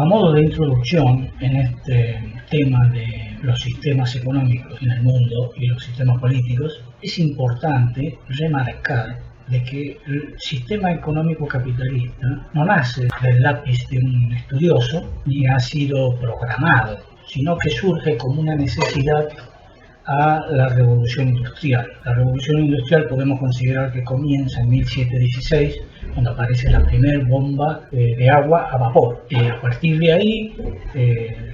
A modo de introducción en este tema de los sistemas económicos en el mundo y los sistemas políticos, es importante remarcar de que el sistema económico capitalista no nace del lápiz de un estudioso ni ha sido programado, sino que surge como una necesidad a la revolución industrial. La revolución industrial podemos considerar que comienza en 1716, cuando aparece la primera bomba de agua a vapor. A partir de ahí,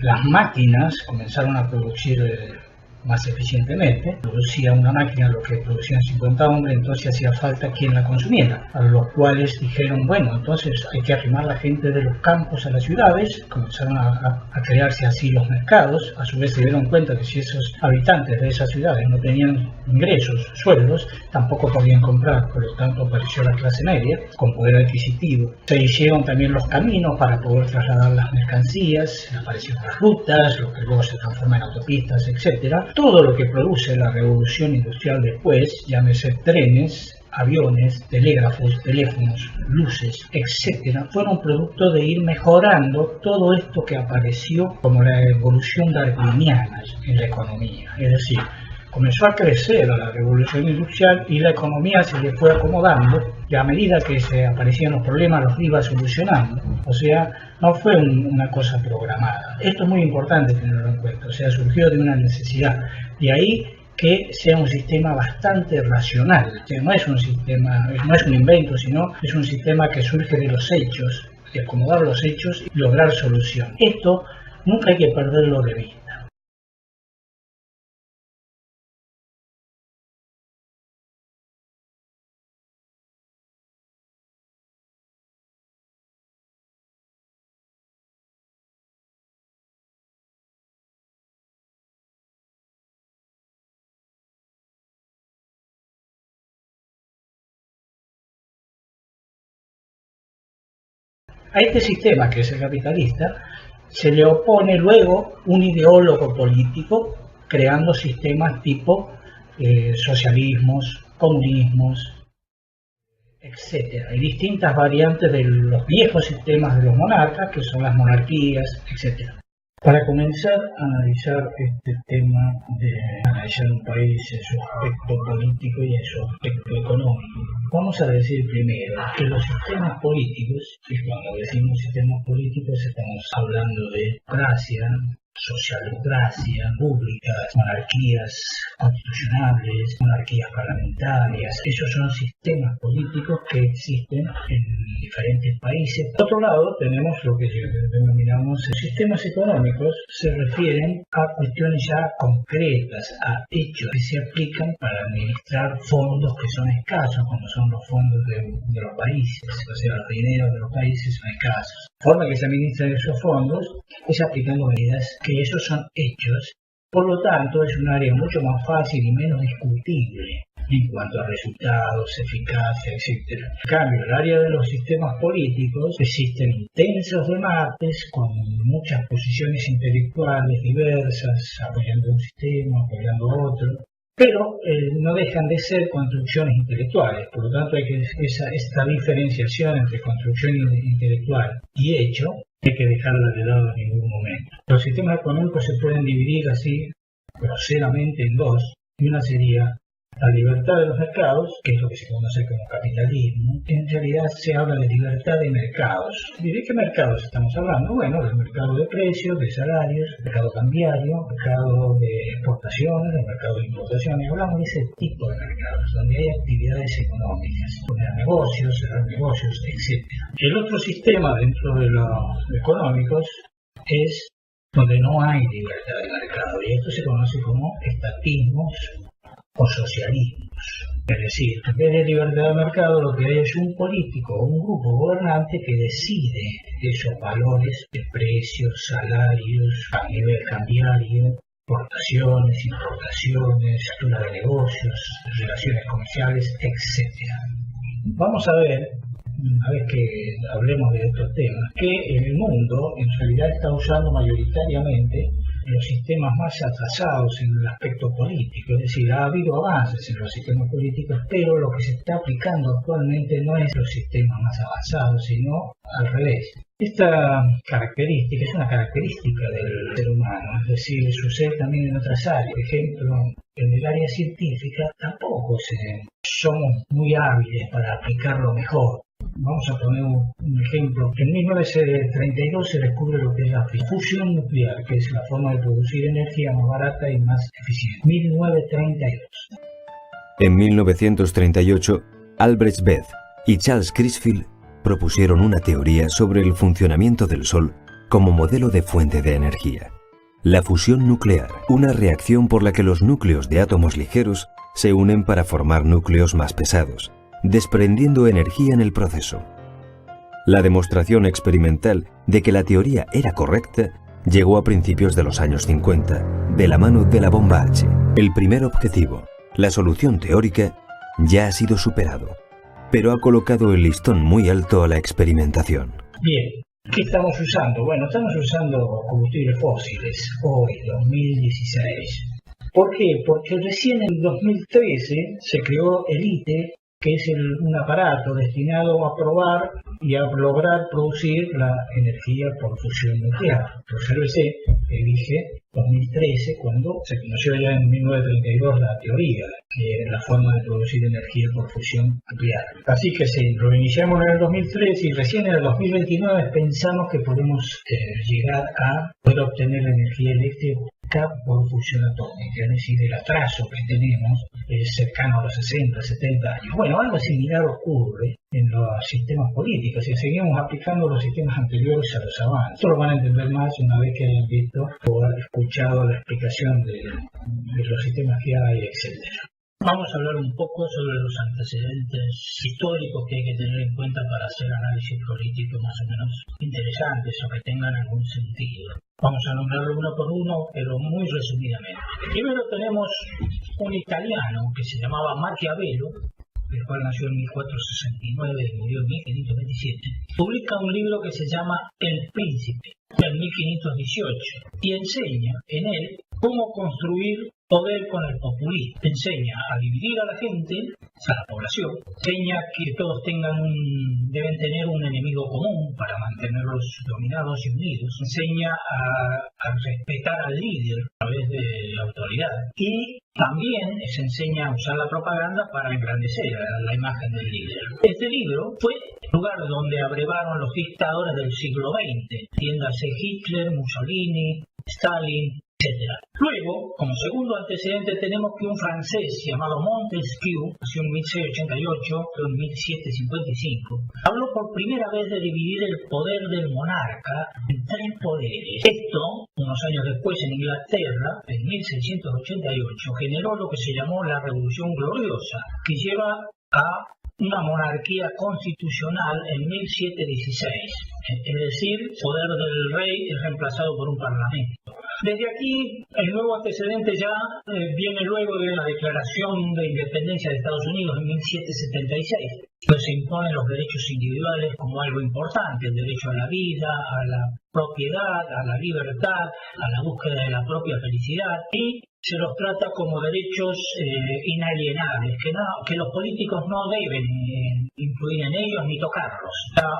las máquinas comenzaron a producir más eficientemente. Producía una máquina lo que producían 50 hombres, entonces hacía falta quien la consumiera, a los cuales dijeron, bueno, entonces hay que arrimar la gente de los campos a las ciudades. Comenzaron a crearse así los mercados. A su vez se dieron cuenta que si esos habitantes de esas ciudades no tenían ingresos, sueldos, tampoco podían comprar, por lo tanto apareció la clase media con poder adquisitivo. Se hicieron también los caminos para poder trasladar las mercancías, aparecieron las rutas, lo que luego se transforma en autopistas, etcétera. Todo lo que produce la revolución industrial después, llámese trenes, aviones, telégrafos, teléfonos, luces, etcétera, fueron producto de ir mejorando todo esto que apareció como la evolución darwiniana en la economía. Es decir, comenzó a crecer la revolución industrial y la economía se le fue acomodando y a medida que se aparecían los problemas los iba solucionando. O sea, no fue una cosa programada. Esto es muy importante tenerlo en cuenta. O sea, surgió de una necesidad. De ahí que sea un sistema bastante racional. O sea, no es un sistema, no es un invento, sino es un sistema que surge de los hechos, de acomodar los hechos y lograr solución. Esto nunca hay que perderlo de vista. A este sistema, que es el capitalista, se le opone luego un ideólogo político creando sistemas tipo socialismos, comunismos, etcétera. Hay distintas variantes de los viejos sistemas de los monarcas, que son las monarquías, etcétera. Para comenzar a analizar este tema de analizar un país en su aspecto político y en su aspecto económico, vamos a decir primero que los sistemas políticos, y cuando decimos sistemas políticos estamos hablando de democracia, socialdemocracia, repúblicas, monarquías constitucionales, monarquías parlamentarias. Esos son sistemas políticos que existen en diferentes países. Por otro lado, tenemos lo que denominamos sistemas económicos, se refieren a cuestiones ya concretas, a hechos que se aplican para administrar fondos que son escasos, como son los fondos de los países, o sea, los dineros de los países son escasos. La forma que se administran esos fondos es aplicando medidas que esos son hechos, por lo tanto es un área mucho más fácil y menos discutible en cuanto a resultados, eficacia, etc. En cambio, en el área de los sistemas políticos existen intensos debates con muchas posiciones intelectuales diversas, apoyando un sistema, apoyando otro, pero no dejan de ser construcciones intelectuales. Por lo tanto, hay que esta diferenciación entre construcción intelectual y hecho hay que dejarla de lado en ningún momento. Los sistemas económicos se pueden dividir así groseramente en dos, y una sería la libertad de los mercados, que es lo que se conoce como capitalismo. En realidad se habla de libertad de mercados. ¿Y de qué mercados estamos hablando? Bueno, del mercado de precios, de salarios, mercado cambiario, mercado de exportaciones, del mercado de importaciones. Hablamos de ese tipo de mercados, donde hay actividades económicas, poner negocios, cerrar negocios, etc. El otro sistema dentro de los económicos es donde no hay libertad de mercado, y esto se conoce como estatismos o socialismos. Es decir, en vez de libertad de mercado, lo que hay es un político o un grupo gobernante que decide esos valores de precios, salarios, a nivel cambiario, exportaciones, importaciones, estructura de negocios, relaciones comerciales, etc. Vamos a ver, una vez que hablemos de estos temas, que en el mundo en realidad está usando mayoritariamente los sistemas más atrasados en el aspecto político, es decir, ha habido avances en los sistemas políticos, pero lo que se está aplicando actualmente no es los sistemas más avanzados, sino al revés. Esta característica es una característica del ser humano, es decir, sucede también en otras áreas. Por ejemplo, en el área científica tampoco somos muy hábiles para aplicarlo mejor. Vamos a poner un ejemplo. En 1932 se descubre lo que es la fusión nuclear, que es la forma de producir energía más barata y más eficiente. 1932. En 1938, Albert Bethe y Charles Crisfield propusieron una teoría sobre el funcionamiento del Sol como modelo de fuente de energía. La fusión nuclear, una reacción por la que los núcleos de átomos ligeros se unen para formar núcleos más pesados, desprendiendo energía en el proceso. La demostración experimental de que la teoría era correcta llegó a principios de los años 50, de la mano de la bomba H. El primer objetivo, la solución teórica, ya ha sido superado, pero ha colocado el listón muy alto a la experimentación. Bien, ¿qué estamos usando? Bueno, estamos usando combustibles fósiles hoy, 2016. ¿Por qué? Porque recién en 2013 se creó el ITE, que es un aparato destinado a probar y a lograr producir la energía por fusión nuclear. El CERVC elige 2013, cuando se conoció ya en 1932 la teoría, que era la forma de producir energía por fusión nuclear. Así que sí, lo iniciamos en el 2013 y recién en el 2029 pensamos que podemos llegar a poder obtener energía eléctrica por fusión atómica, es decir, el atraso que tenemos es cercano a los 60, 70 años. Bueno, algo similar ocurre en los sistemas políticos, y seguimos aplicando los sistemas anteriores a los avances. Esto lo van a entender más una vez que hayan visto o escuchado la explicación de los sistemas que hay, etc. Vamos a hablar un poco sobre los antecedentes históricos que hay que tener en cuenta para hacer análisis político más o menos interesantes o que tengan algún sentido. Vamos a nombrarlo uno por uno, pero muy resumidamente. Primero tenemos un italiano que se llamaba Maquiavelo, el cual nació en 1469 y murió en 1527. Publica un libro que se llama El Príncipe, en 1518, y enseña en él cómo construir poder con el populismo. Enseña a dividir a la gente, a la población, enseña que todos deben tener un enemigo común para mantenerlos dominados y unidos, enseña a respetar al líder a través de la autoridad, y también se enseña a usar la propaganda para engrandecer la imagen del líder. Este libro fue el lugar donde abrevaron los dictadores del siglo XX, entiéndase Hitler, Mussolini, Stalin, etc. Luego, como segundo antecedente, tenemos que un francés llamado Montesquieu, nació en 1688, en 1755, habló por primera vez de dividir el poder del monarca en tres poderes. Esto, unos años después en Inglaterra, en 1688, generó lo que se llamó la Revolución Gloriosa, que lleva a una monarquía constitucional en 1716, es decir, el poder del rey es reemplazado por un parlamento. Desde aquí, el nuevo antecedente ya viene luego de la Declaración de Independencia de Estados Unidos en 1776, donde se imponen los derechos individuales como algo importante, el derecho a la vida, a la propiedad, a la libertad, a la búsqueda de la propia felicidad, y se los trata como derechos inalienables, que los políticos no deben influir en ellos ni tocarlos.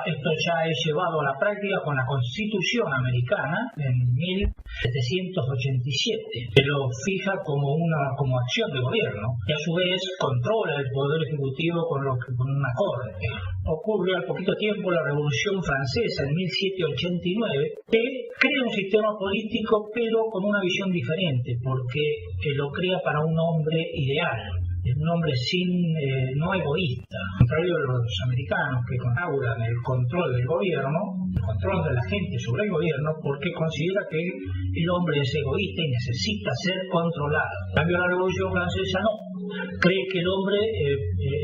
Esto ya es llevado a la práctica con la Constitución americana en 1787, que lo fija como acción de gobierno, y a su vez controla el poder ejecutivo con una corte. Ocurre al poquito tiempo la Revolución Francesa en 1789, que crea un sistema político pero con una visión diferente, porque lo crea para un hombre ideal, un hombre no egoísta, al contrario de los americanos que controlan el control del gobierno, el control de la gente sobre el gobierno, porque considera que el hombre es egoísta y necesita ser controlado. En cambio, la Revolución Francesa no, cree que el hombre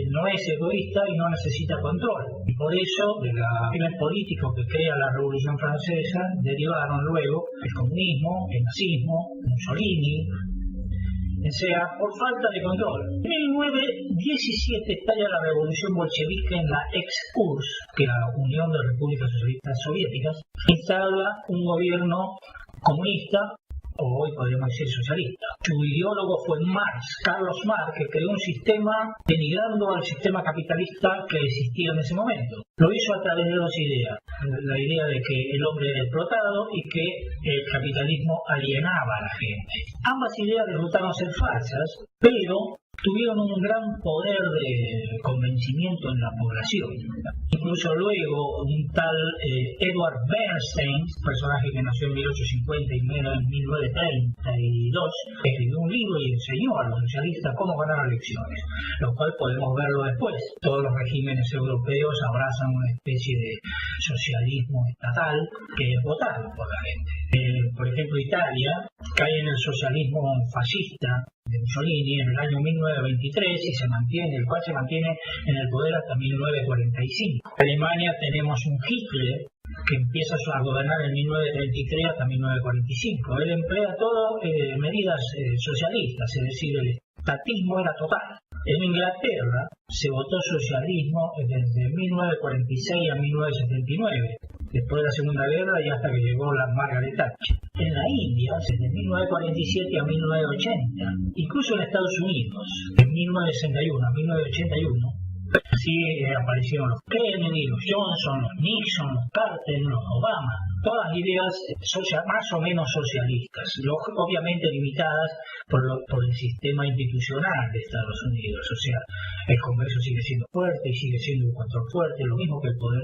no es egoísta y no necesita control. Y por eso, de la primer político que crea la Revolución Francesa, derivaron luego el comunismo, el nazismo, Mussolini, o sea, por falta de control. En 1917 estalla la revolución bolchevique en la ex-URSS, que es la Unión de Repúblicas Socialistas Soviéticas, instala un gobierno comunista o hoy podríamos decir socialista. Su ideólogo fue Marx, Carlos Marx, que creó un sistema denigrando al sistema capitalista que existía en ese momento. Lo hizo a través de dos ideas. La idea de que el hombre era explotado y que el capitalismo alienaba a la gente. Ambas ideas resultaron ser falsas, pero tuvieron un gran poder de convencimiento en la población. Incluso luego un tal Edward Bernstein, personaje que nació en 1850 y muere en 1932, escribió un libro y enseñó a los socialistas cómo ganar elecciones, lo cual podemos verlo después. Todos los regímenes europeos abrazan una especie de socialismo estatal que es votado por la gente. Por ejemplo, Italia cae en el socialismo fascista de Mussolini en el año 1923 y el cual se mantiene en el poder hasta 1945. En Alemania tenemos un Hitler que empieza a gobernar en 1933 hasta 1945. Él emplea todo medidas socialistas, es decir, el estatismo era total. En Inglaterra se votó socialismo desde 1946 a 1979, después de la Segunda Guerra y hasta que llegó la Margaret Thatcher. En la India, desde 1947 a 1980, incluso en Estados Unidos, de 1961 a 1981, sí aparecieron los Kennedy, los Johnson, los Nixon, los Carter, los Obama, todas ideas más o menos socialistas, obviamente limitadas por el sistema institucional de Estados Unidos. O sea, el Congreso sigue siendo fuerte y sigue siendo un control fuerte, lo mismo que el Poder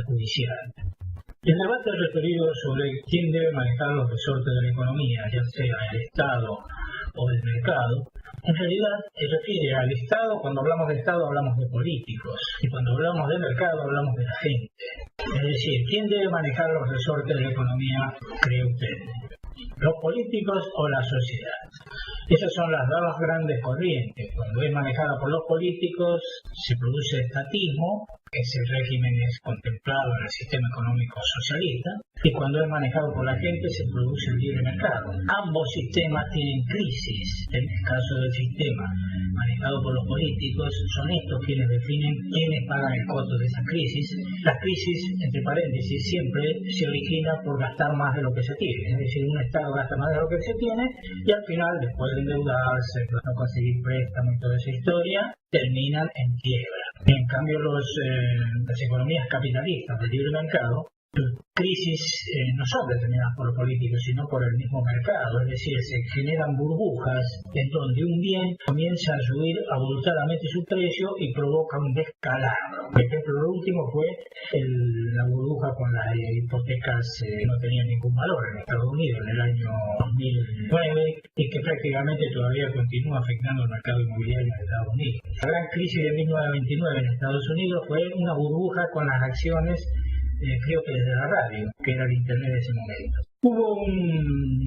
Judicial. El debate referido sobre quién debe manejar los resortes de la economía, ya sea el Estado o el mercado, en realidad se refiere al Estado. Cuando hablamos de Estado hablamos de políticos, y cuando hablamos de mercado hablamos de la gente. Es decir, ¿quién debe manejar los resortes de la economía, cree usted? ¿Los políticos o la sociedad? Esas son las dos grandes corrientes. Cuando es manejada por los políticos se produce estatismo, que es el régimen contemplado en el sistema económico socialista, y cuando es manejado por la gente se produce el libre mercado. Ambos sistemas tienen crisis. En el caso del sistema manejado por los políticos, son estos quienes definen quiénes pagan el costo de esa crisis. La crisis, entre paréntesis, siempre se origina por gastar más de lo que se tiene. Es decir, un Estado gasta más de lo que se tiene y al final, después de endeudarse, no conseguir préstamos y toda esa historia, terminan en quiebra. En cambio, las economías capitalistas del libre mercado, crisis no son determinadas por los políticos, sino por el mismo mercado. Es decir, se generan burbujas en donde un bien comienza a subir abultadamente su precio y provoca un descalabro. Por ejemplo, lo último fue la burbuja con las hipotecas que no tenían ningún valor en Estados Unidos en el año 2009 y que prácticamente todavía continúa afectando el mercado inmobiliario en Estados Unidos. La gran crisis de 1929 en Estados Unidos fue una burbuja con las acciones, creo que desde la radio, que era el internet de ese momento. Hubo un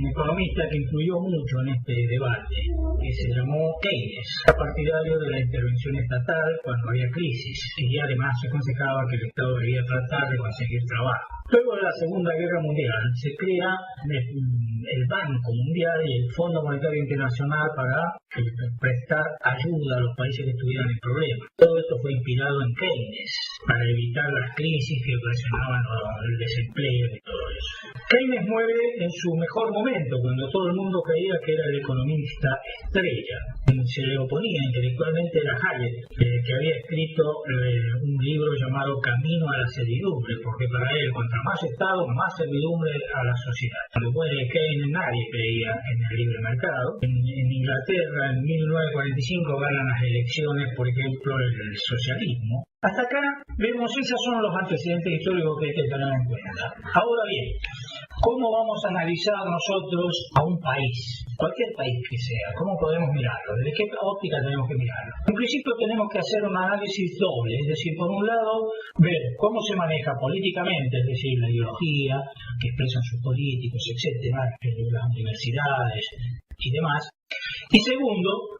economista que influyó mucho en este debate, que se llamó Keynes, partidario de la intervención estatal cuando había crisis, y además aconsejaba que el Estado debía tratar de conseguir trabajo. Luego de la Segunda Guerra Mundial se crea el Banco Mundial y el Fondo Monetario Internacional para prestar ayuda a los países que estuvieran en problemas. Todo esto fue inspirado en Keynes para evitar las crisis que ocasionaban el desempleo y todo eso. Keynes muere en su mejor momento, cuando todo el mundo creía que era el economista estrella. Se le oponía intelectualmente a Hayek, que había escrito un libro llamado Camino a la servidumbre, porque para él, contra más Estado, más servidumbre a la sociedad. Cuando muere Keynes, nadie creía en el libre mercado. En Inglaterra, en 1945, ganan las elecciones, por ejemplo, el socialismo. Hasta acá vemos, esos son los antecedentes históricos que hay que tener en cuenta. Ahora bien, ¿cómo vamos a analizar nosotros a un país? Cualquier país que sea, ¿cómo podemos mirarlo? ¿Desde qué óptica tenemos que mirarlo? En principio tenemos que hacer un análisis doble, es decir, por un lado, ver cómo se maneja políticamente, es decir, la ideología que expresan sus políticos, etcétera, las universidades y demás. Y segundo,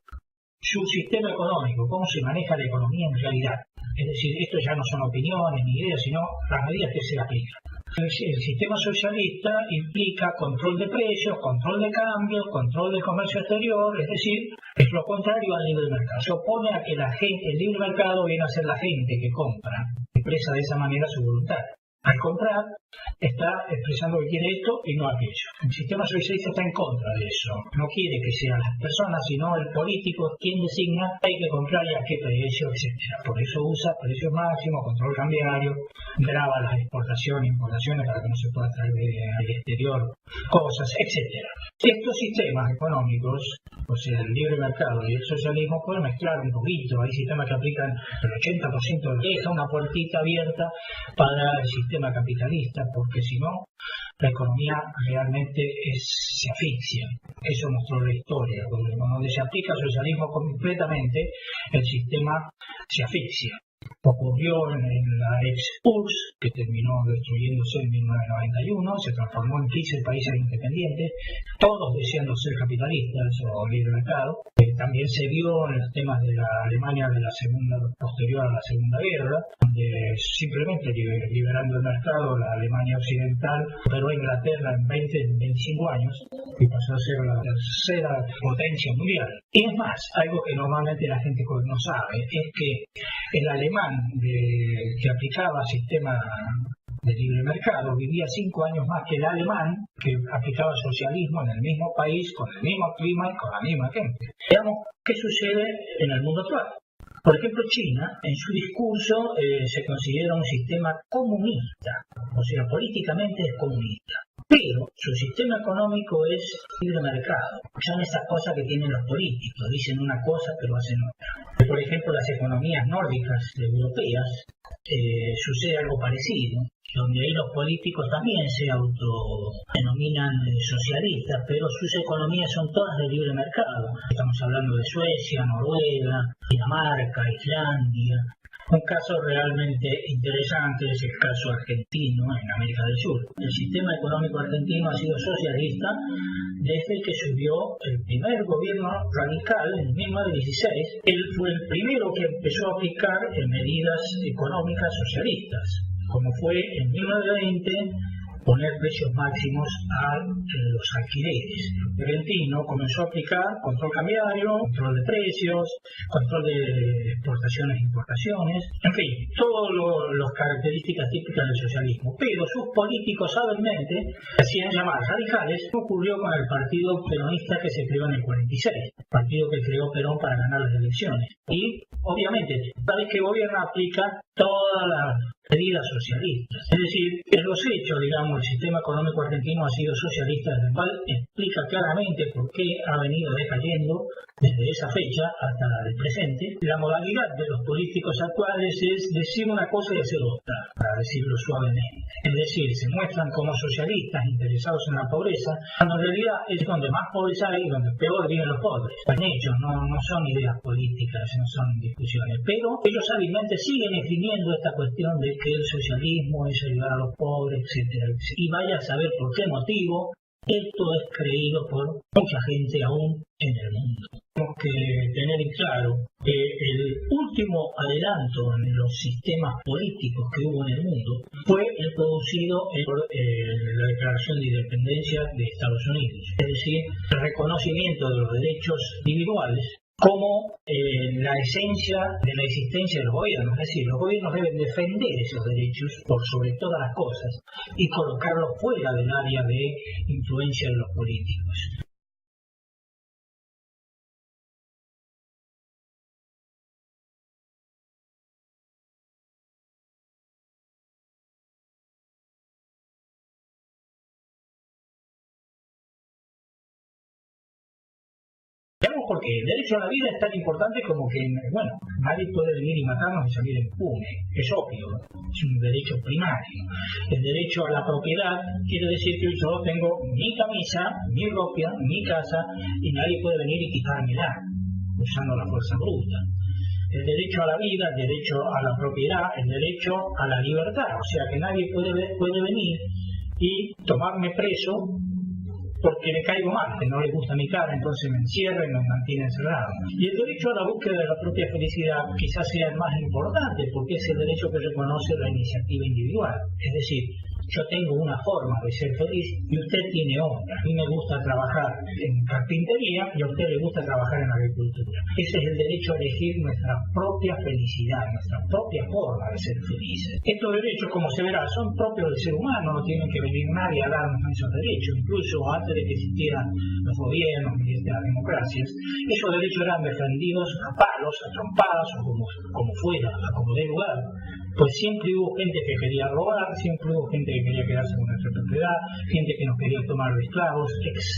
su sistema económico, cómo se maneja la economía en realidad. Es decir, esto ya no son opiniones ni ideas, sino las medidas que se aplican. El sistema socialista implica control de precios, control de cambios, control del comercio exterior, es decir, es lo contrario al libre mercado. Se opone a que el libre mercado viene a ser la gente que compra, expresa de esa manera su voluntad. Al comprar, está expresando que quiere esto y no aquello. El sistema socialista está en contra de eso. No quiere que sean las personas, sino el político quien designa hay que comprar y a qué precio, etc. Por eso usa precios máximos, control cambiario, grava las exportaciones e importaciones para que no se pueda traer del exterior cosas, etc. Estos sistemas económicos, o sea, el libre mercado y el socialismo, pueden mezclar un poquito. Hay sistemas que aplican el 80%, deja una puertita abierta para el sistema capitalista, porque si no, la economía realmente se asfixia. Eso mostró la historia. Donde se aplica el socialismo completamente, el sistema se asfixia. Ocurrió en la ex-URSS, que terminó destruyéndose en 1991, se transformó en 15 países independientes, todos deseando ser capitalistas o libre mercado. También se vio en los temas de la Alemania posterior a la Segunda Guerra, donde simplemente liberando el mercado, la Alemania occidental superó a Inglaterra en 25 años y pasó a ser la tercera potencia mundial. Y es más, algo que normalmente la gente no sabe, es que el alemán que aplicaba sistema de libre mercado vivía 5 años más que el alemán que aplicaba socialismo en el mismo país, con el mismo clima y con la misma gente. Veamos qué sucede en el mundo actual. Por ejemplo, China, en su discurso, se considera un sistema comunista, o sea, políticamente es comunista. Pero su sistema económico es libre mercado. Son esas cosas que tienen los políticos, dicen una cosa pero hacen otra. Por ejemplo, las economías nórdicas europeas sucede algo parecido, donde ahí los políticos también se autodenominan socialistas, pero sus economías son todas de libre mercado. Estamos hablando de Suecia, Noruega, Dinamarca, Islandia. Un caso realmente interesante es el caso argentino en América del Sur. El sistema económico argentino ha sido socialista desde que subió el primer gobierno radical en 1916. Él fue el primero que empezó a aplicar medidas económicas socialistas, como fue en 1920 poner precios máximos a los alquileres. El argentino comenzó a aplicar control cambiario, control de precios, control de exportaciones e importaciones, en fin, todas las características típicas del socialismo. Pero sus políticos hábilmente hacían llamar radicales. Ocurrió con el partido peronista que se creó en el 46, partido que creó Perón para ganar las elecciones. Y obviamente, cada vez que gobierna aplica todas las medidas socialistas. Es decir, en los hechos, digamos, el sistema económico argentino ha sido socialista, desde el cual explica claramente por qué ha venido decayendo desde esa fecha hasta el presente. La modalidad de los políticos actuales es decir una cosa y hacer otra, para decirlo suavemente. Es decir, se muestran como socialistas interesados en la pobreza, cuando en realidad es donde más pobreza hay y donde peor viven los pobres. En hechos, no son ideas políticas, no son discusiones, pero ellos hábilmente siguen esgrimiendo esta cuestión de que el socialismo es ayudar a los pobres, etcétera, etcétera. Y vaya a saber por qué motivo esto es creído por mucha gente aún en el mundo. Tenemos que tener en claro que el último adelanto en los sistemas políticos que hubo en el mundo fue el producido por la Declaración de Independencia de Estados Unidos, es decir, el reconocimiento de los derechos individuales como la esencia de la existencia de los gobiernos. Es decir, los gobiernos deben defender esos derechos por sobre todas las cosas y colocarlos fuera del área de influencia de los políticos. Porque el derecho a la vida es tan importante como que, bueno, nadie puede venir y matarnos y salir impune. Es obvio, es un derecho primario. El derecho a la propiedad quiere decir que yo tengo mi camisa, mi ropa, mi casa y nadie puede venir y quitármela usando la fuerza bruta. El derecho a la vida, el derecho a la propiedad, el derecho a la libertad. O sea que nadie puede venir y tomarme preso porque le caigo mal, que no le gusta mi cara, entonces me encierra y me mantiene encerrado. Y el derecho a la búsqueda de la propia felicidad quizás sea el más importante, porque es el derecho que reconoce la iniciativa individual. Es decir, yo tengo una forma de ser feliz y usted tiene otra. A mí me gusta trabajar en carpintería y a usted le gusta trabajar en agricultura. Ese es el derecho a elegir nuestra propia felicidad, nuestra propia forma de ser felices. Estos derechos, como se verá, son propios del ser humano, no tienen que venir nadie a darnos esos derechos. Incluso antes de que existieran los gobiernos y las democracias, esos derechos eran defendidos a palos, a trompadas o como fuera, a como dé lugar. Pues siempre hubo gente que quería robar, siempre hubo gente que quería quedarse con nuestra propiedad, gente que nos quería tomar de esclavos, etc.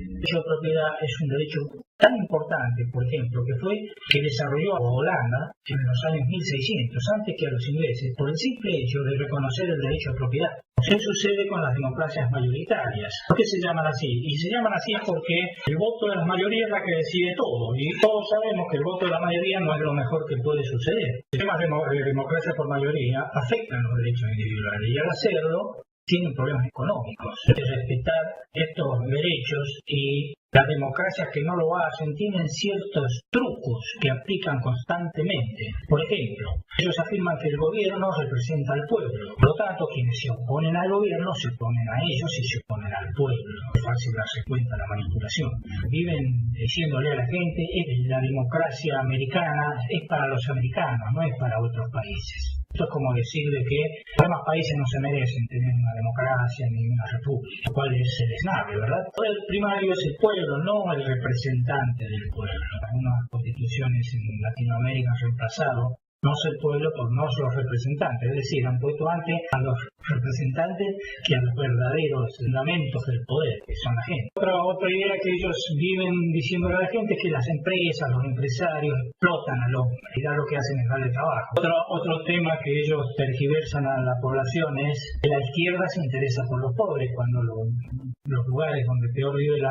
El derecho de propiedad es un derecho tan importante, por ejemplo, que fue que desarrolló a Holanda en los años 1600, antes que a los ingleses, por el simple hecho de reconocer el derecho de propiedad. Eso sucede con las democracias mayoritarias. ¿Por qué se llaman así? Y se llaman así porque el voto de la mayoría es la que decide todo. Y todos sabemos que el voto de la mayoría no es lo mejor que puede suceder. Sistemas de democracia por mayoría afectan los derechos individuales y al hacerlo tienen problemas económicos. Hay que respetar estos derechos y las democracias que no lo hacen tienen ciertos trucos que aplican constantemente. Por ejemplo, ellos afirman que el gobierno representa al pueblo. Por lo tanto, quienes se oponen al gobierno se oponen a ellos y se oponen al pueblo. Es fácil darse cuenta de la manipulación. Viven diciéndole a la gente que la democracia americana es para los americanos, no es para otros países. Esto es como decirle que los demás países no se merecen tener una democracia ni una república, lo cual es deleznable, ¿verdad? El poder primario es el pueblo, no el representante del pueblo. Algunas constituciones en Latinoamérica han reemplazado no el pueblo por no los representantes, es decir, han puesto antes a los representantes que a los verdaderos fundamentos del poder, que son la gente. Otra idea que ellos viven diciéndole a la gente es que las empresas, los empresarios explotan al hombre y lo que hacen es darle trabajo. Otro tema que ellos tergiversan a la población es que la izquierda se interesa por los pobres, cuando los lugares donde peor viven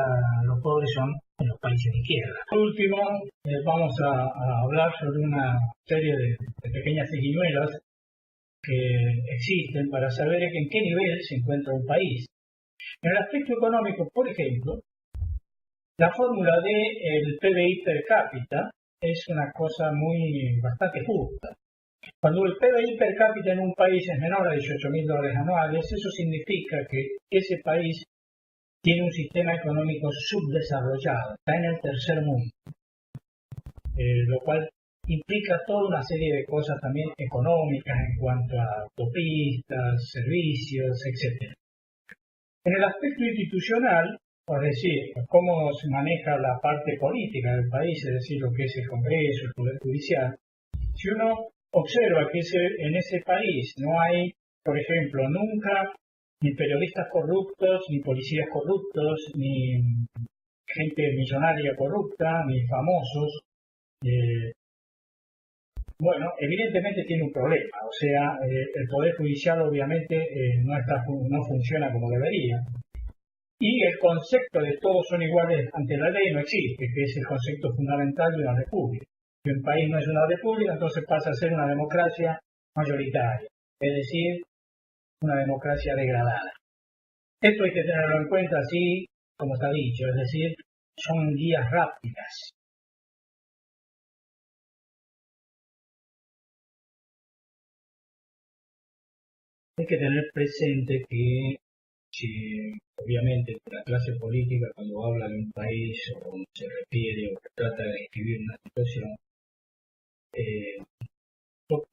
los pobres son en los países de izquierda. Por último, vamos a hablar sobre una serie de pequeñas triquiñuelas que existen para saber en qué nivel se encuentra un país. En el aspecto económico, por ejemplo, la fórmula del PBI per cápita es una cosa bastante justa. Cuando el PBI per cápita en un país es menor a $18.000 anuales, eso significa que ese país tiene un sistema económico subdesarrollado, está en el tercer mundo, lo cual implica toda una serie de cosas también económicas en cuanto a autopistas, servicios, etc. En el aspecto institucional, es decir, cómo se maneja la parte política del país, es decir, lo que es el Congreso, el Poder Judicial, si uno observa que en ese país no hay, por ejemplo, nunca ni periodistas corruptos, ni policías corruptos, ni gente millonaria corrupta, ni famosos. Bueno, evidentemente tiene un problema. O sea, el Poder Judicial obviamente no funciona como debería. Y el concepto de todos son iguales ante la ley no existe, que es el concepto fundamental de una república. Si un país no es una república, entonces pasa a ser una democracia mayoritaria. Es decir, una democracia degradada. Esto hay que tenerlo en cuenta así como está dicho, es decir, son guías rápidas. Hay que tener presente que obviamente la clase política cuando habla de un país o se refiere o trata de describir una situación,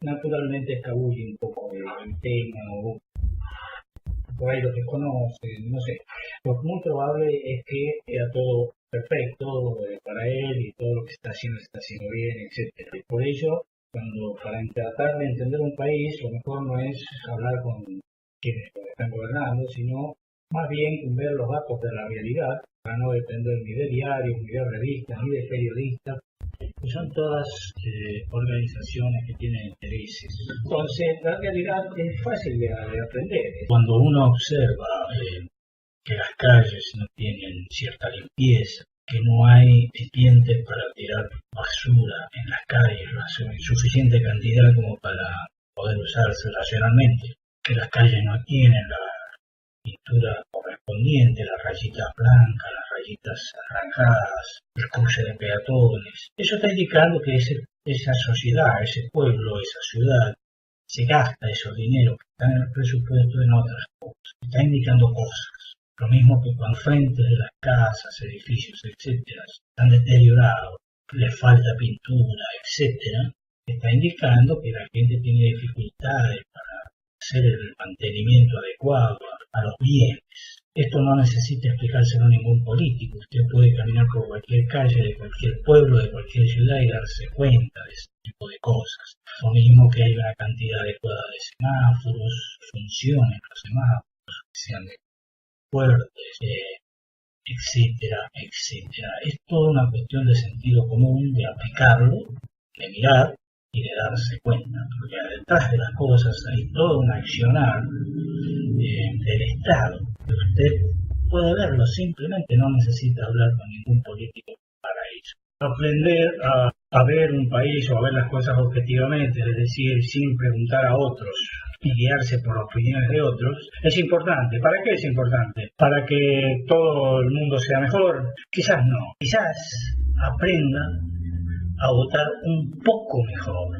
naturalmente escabulle un poco el tema o por ahí lo desconoce, no sé. Lo muy probable es que sea todo perfecto para él y todo lo que está haciendo bien, etc. Y por ello, para tratar de entender un país, lo mejor no es hablar con quienes lo están gobernando, sino más bien ver los datos de la realidad, para no depender ni de diarios, ni de revistas, ni de periodistas, que son todas organizaciones que tienen intereses. Entonces, la realidad es fácil de aprender. Cuando uno observa que las calles no tienen cierta limpieza, que no hay recipientes para tirar basura en las calles, en suficiente cantidad como para poder usarse racionalmente, que las calles no tienen la pintura correspondiente, las rayitas blancas, las rayitas arrancadas, el cruce de peatones. Eso está indicando que esa sociedad, ese pueblo, esa ciudad, se gasta esos dineros que están en el presupuesto en otras cosas, está indicando cosas. Lo mismo que cuando frente de las casas, edificios, etcétera, están deteriorados, les falta pintura, etcétera, está indicando que la gente tiene dificultades para hacer el mantenimiento adecuado a los bienes. Esto no necesita explicárselo a ningún político. Usted puede caminar por cualquier calle de cualquier pueblo, de cualquier ciudad y darse cuenta de ese tipo de cosas. Lo mismo que hay una cantidad adecuada de semáforos, funcionen los semáforos, que sean fuertes, etcétera, etcétera. Es toda una cuestión de sentido común, de aplicarlo, de mirar y de darse cuenta, porque detrás de las cosas hay todo un accionar del Estado, que usted puede verlo, simplemente no necesita hablar con ningún político para eso. Aprender a ver un país o a ver las cosas objetivamente, es decir, sin preguntar a otros y guiarse por las opiniones de otros, es importante. ¿Para qué es importante? ¿Para que todo el mundo sea mejor? Quizás no. Quizás aprenda a votar un poco mejor.